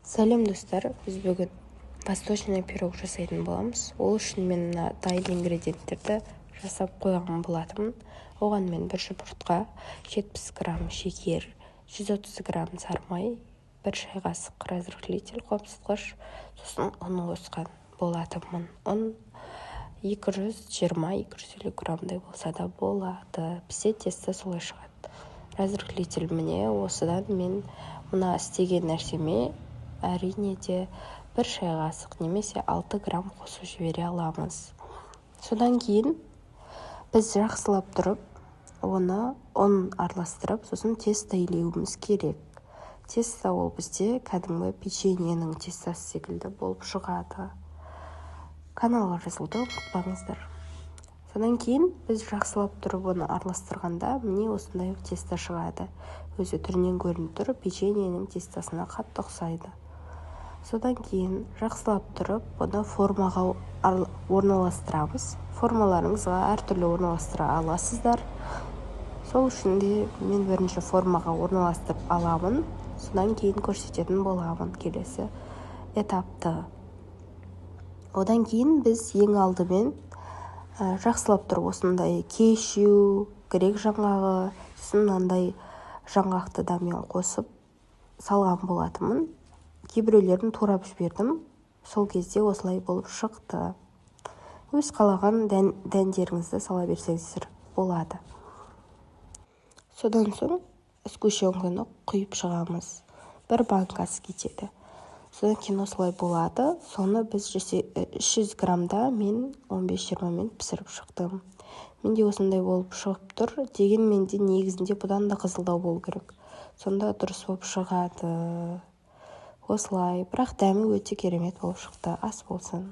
Сәлем достар, біз бүгін восточный пирог жасайтын боламыз. Ол үшін мен мына дайын ингредиенттерді жасап қойған болатынмын. Оған мен 1 жұмыртқа, 70 грамм шекер, 130 грамм сары май, 1 шай қасық разрыхлитель қопсытқыш, сосын ұн қосқан болатынмын. Ұн 220-250 граммдай болса да болады. Бізде тесто солай шығады. Разрыхлитель міне осыдан мен мына істеген нәрсеме әрине де 1 шай қасық немесе 6 грамм қосып жібере аламыз. Содан кейін біз жақсылап тұрып, оны ұн араластырып, сосын тесто илеуіміз керек. Тесто ол бізде кәдімгі печеньенің тестосы секілді болып шығады. Каналға жазылуды ұмытпаңыздар. Содан кейін біз жақсылап тұрып оны араластырғанда міне осындай тесто шығады. Өзі түрінен көрініп тұр, печеньенің тестосына қатты ұқсайды. Содан кейін жақсылап тұрып, оны формаға орналастырамыз. Формаларыңызға әртүрлі орналастыра аласыздар. Сол үшін де мен бірінші формаға орналастырып аламын. Содан кейін көрсететін боламын келесі этапты. Одан кейін біз ең алдымен жақсылап тұрып осындай кешью, грек жаңғағы, сосын мынандай жаңғақты да мен қосып салған болатынмын. Кейбіреулерін турап жібердім. Сол кезде осылай болып шықты. Өз қалаған дәндеріңізді сала берсеңіздер болады. Содан соң сгущенканы құйып шығамыз. 1 банкасы кетеді. Содан кейін осылай болады. Соны біз 300 граммда мен 15-20 минут пісіріп шықтым. Менде осындай болып шығып тұр. Дегенмен де негізінде бұдан да қызылдау болу керек. Сонда дұрыс болып шығады. Осылай, бірақ дәмі өте керемет болып шықты. Ас болсын.